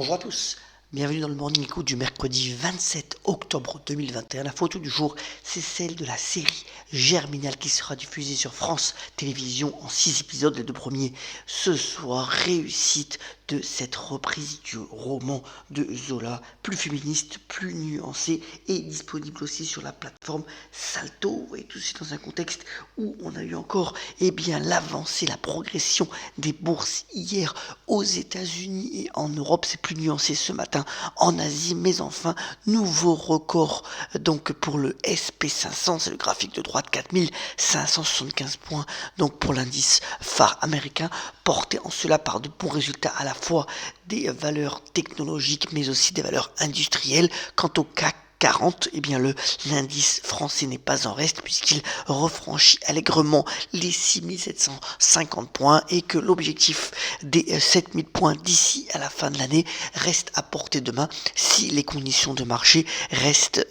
Bonjour à tous, bienvenue dans le Morning Coup du mercredi 27 octobre 2021. La photo du jour, c'est celle de la série Germinal qui sera diffusée sur France Télévisions en 6 épisodes, les deux premiers ce soir. Réussite de cette reprise du roman de Zola, plus féministe, plus nuancé et disponible aussi sur la plateforme Salto. Et tout ceci dans un contexte où on a eu encore l'avancée, la progression des bourses hier aux États-Unis et en Europe. C'est plus nuancé ce matin en Asie, mais enfin, nouveau record donc pour le SP500, c'est le graphique de droite, 4575 points donc pour l'indice phare américain, porté en cela par de bons résultats à la fois des valeurs technologiques mais aussi des valeurs industrielles. Quant au CAC 40, l'indice français n'est pas en reste puisqu'il refranchit allègrement les 6750 points et que l'objectif des 7000 points d'ici à la fin de l'année reste à portée de main si les conditions de marché restent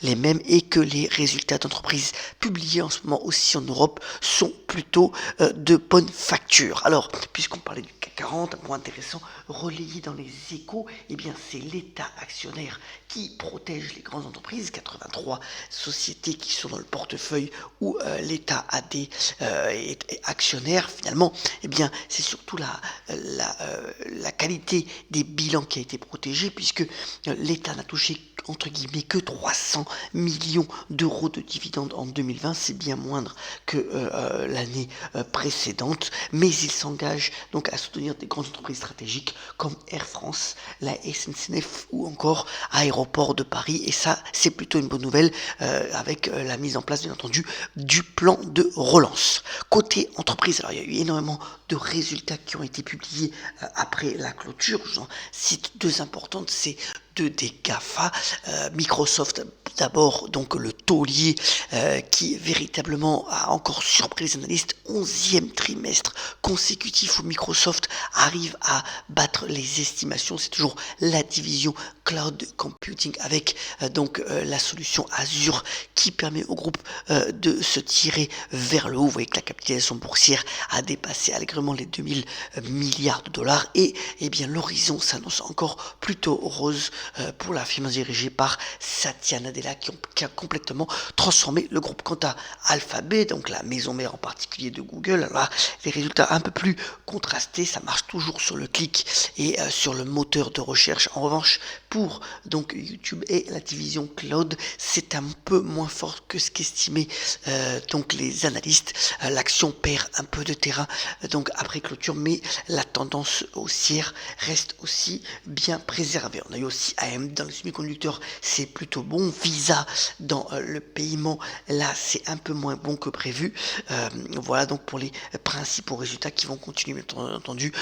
les mêmes et que les résultats d'entreprise publiés en ce moment aussi en Europe sont plutôt de bonne facture. Alors, puisqu'on parlait du CAC 40, un point intéressant relayé dans les échos, c'est l'État actionnaire qui protège les grandes entreprises, 83 sociétés qui sont dans le portefeuille où l'État a des actionnaires. Finalement, c'est surtout la qualité des bilans qui a été protégée puisque l'État n'a touché entre guillemets que 300 millions d'euros de dividendes en 2020, c'est bien moindre que l'année précédente, mais il s'engage donc à soutenir des grandes entreprises stratégiques comme Air France, la SNCF ou encore Aéroport de Paris, et ça c'est plutôt une bonne nouvelle avec la mise en place bien entendu du plan de relance. Côté entreprise, alors il y a eu énormément de résultats qui ont été publiés après la clôture. J'en cite deux importantes, c'est des GAFA, Microsoft d'abord, donc le taulier qui véritablement a encore surpris les analystes, 11e trimestre consécutif où Microsoft arrive à battre les estimations. C'est toujours la division cloud computing avec la solution Azure qui permet au groupe de se tirer vers le haut. Vous voyez que la capitalisation boursière a dépassé allègrement les 2000 milliards de dollars et l'horizon s'annonce encore plutôt rose pour la firme dirigée par Satya Nadella qui a complètement transformé le groupe. Quant à Alphabet, donc la maison mère en particulier de Google, alors là, les résultats un peu plus contrastés, ça marche toujours sur le clic et sur le moteur de recherche. En revanche, pour donc YouTube et la division cloud, c'est un peu moins fort que ce qu'estimaient donc les analystes. L'action perd un peu de terrain donc après clôture, mais la tendance haussière reste aussi bien préservée. On a eu aussi AMD dans les semi-conducteurs, c'est plutôt bon. Visa dans le paiement, là c'est un peu moins bon que prévu. Voilà donc pour les principaux résultats qui vont continuer bien entendu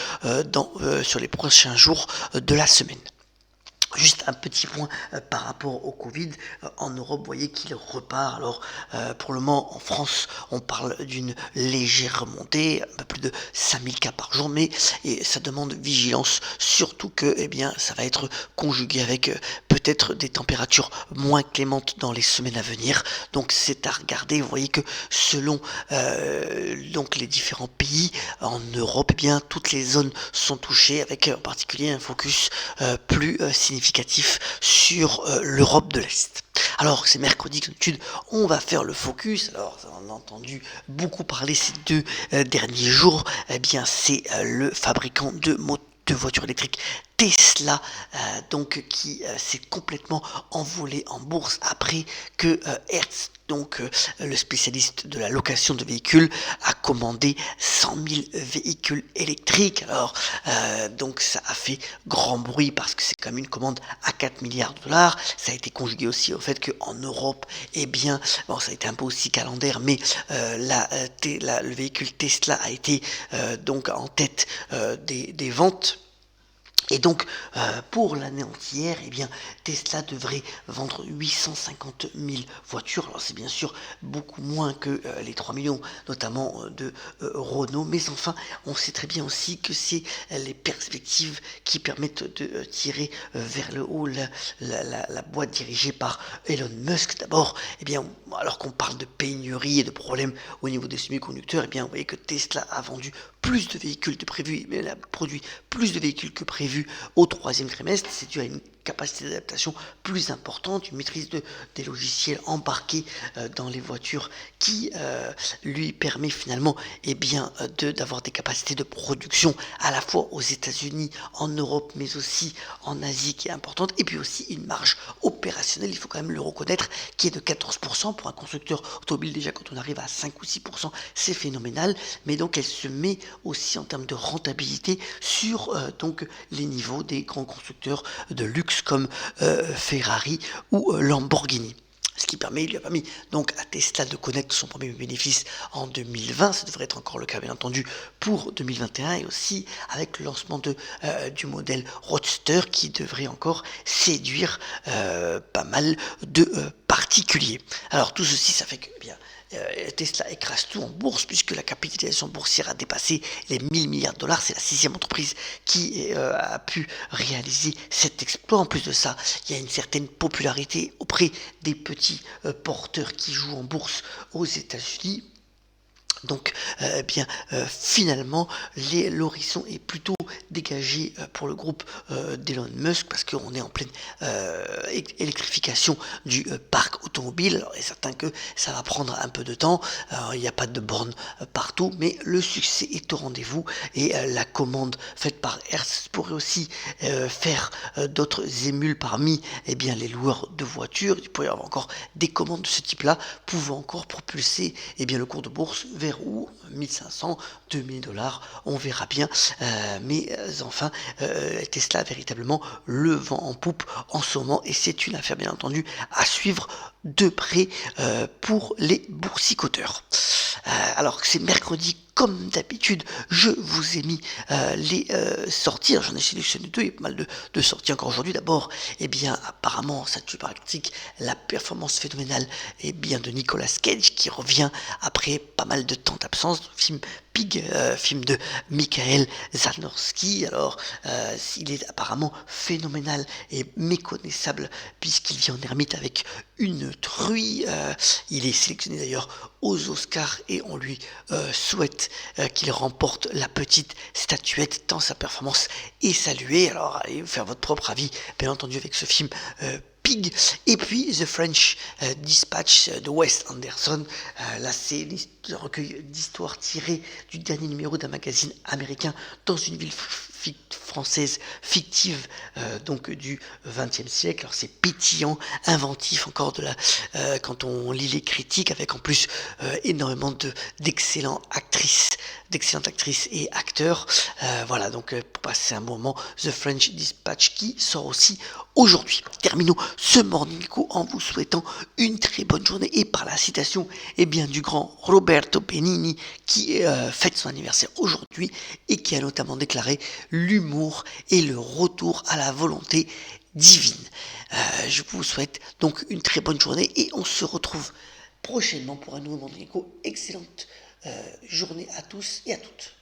sur les prochains jours de la semaine. Juste un petit point par rapport au Covid. En Europe, vous voyez qu'il repart. Alors, pour le moment, en France, on parle d'une légère remontée, un peu plus de 5000 cas par jour, mais ça demande vigilance, surtout que ça va être conjugué avec peut-être des températures moins clémentes dans les semaines à venir. Donc, c'est à regarder. Vous voyez que selon donc les différents pays en Europe, toutes les zones sont touchées, avec en particulier un focus plus significatif sur l'Europe de l'Est. Alors c'est mercredi comme d'habitude, on va faire le focus. Alors on a entendu beaucoup parler ces deux derniers jours. C'est le fabricant de voitures électriques Tesla qui s'est complètement envolé en bourse après que Hertz, le spécialiste de la location de véhicules, a commandé 100 000 véhicules électriques. Alors ça a fait grand bruit parce que c'est quand même une commande à 4 milliards de dollars. Ça a été conjugué aussi au fait qu'en Europe, ça a été un peu aussi calendaire, mais le véhicule Tesla a été en tête des ventes. Et donc, pour l'année entière, Tesla devrait vendre 850 000 voitures. Alors, c'est bien sûr beaucoup moins que les 3 millions, notamment de Renault. Mais enfin, on sait très bien aussi que c'est les perspectives qui permettent de tirer vers le haut la boîte dirigée par Elon Musk. D'abord, alors qu'on parle de pénurie et de problèmes au niveau des semi-conducteurs, vous voyez que Tesla a vendu plus de véhicules de prévu, mais elle a produit plus de véhicules que prévu au troisième trimestre. C'est dû à une capacité d'adaptation plus importante, une maîtrise des logiciels embarqués dans les voitures qui lui permet finalement d'avoir des capacités de production à la fois aux États-Unis, en Europe, mais aussi en Asie qui est importante, et puis aussi une marge opérationnelle, il faut quand même le reconnaître, qui est de 14% pour un constructeur automobile. Déjà quand on arrive à 5 ou 6%, c'est phénoménal, mais donc elle se met aussi en termes de rentabilité sur donc les niveaux des grands constructeurs de luxe comme Ferrari ou Lamborghini. Ce qui lui a permis donc à Tesla de connaître son premier bénéfice en 2020, ça devrait être encore le cas bien entendu pour 2021, et aussi avec le lancement du modèle Roadster qui devrait encore séduire pas mal de particuliers. Alors tout ceci, ça fait que Tesla écrase tout en bourse puisque la capitalisation boursière a dépassé les 1000 milliards de dollars. C'est la 6e entreprise qui a pu réaliser cet exploit. En plus de ça, il y a une certaine popularité auprès des petits porteurs qui jouent en bourse aux États-Unis. Donc, finalement, l'horizon est plutôt dégagé pour le groupe d'Elon Musk parce qu'on est en pleine électrification du parc automobile. Alors, il est certain que ça va prendre un peu de temps. Il n'y a pas de bornes partout, mais le succès est au rendez-vous et la commande faite par Hertz pourrait aussi faire d'autres émules parmi les loueurs de voitures. Il pourrait y avoir encore des commandes de ce type-là pouvant encore propulser le cours de bourse vers où 1500, 2000 dollars, on verra bien. Mais enfin, Tesla a véritablement le vent en poupe en ce moment et c'est une affaire bien entendu à suivre de près pour les boursicoteurs. Alors c'est mercredi comme d'habitude, je vous ai mis les sorties. J'en ai sélectionné 2, il y a pas mal de sorties encore aujourd'hui. D'abord, apparemment, ça tue par critique la performance phénoménale de Nicolas Cage qui revient après pas mal de temps d'absence. Film Pig, film de Michael Zanorski. Alors, il est apparemment phénoménal et méconnaissable puisqu'il vit en ermite avec une truie. Il est sélectionné d'ailleurs aux Oscars et on lui souhaite qu'il remporte la petite statuette tant sa performance est saluée. Alors, allez faire votre propre avis, bien entendu, avec ce film Pig. Et puis The French Dispatch de Wes Anderson. Là, c'est un recueil d'histoires tirées du dernier numéro d'un magazine américain dans une ville française fictive donc du XXe siècle. Alors c'est pétillant, inventif encore quand on lit les critiques, avec en plus énormément d'excellentes actrices et acteurs. Voilà, donc pour passer un bon moment, The French Dispatch qui sort aussi aujourd'hui. Terminons ce Morning Co en vous souhaitant une très bonne journée et par la citation du grand Roberto Benigni qui fête son anniversaire aujourd'hui et qui a notamment déclaré: l'humour est le retour à la volonté divine. Je vous souhaite donc une très bonne journée et on se retrouve prochainement pour un nouveau Morning Co. Excellente journée à tous et à toutes.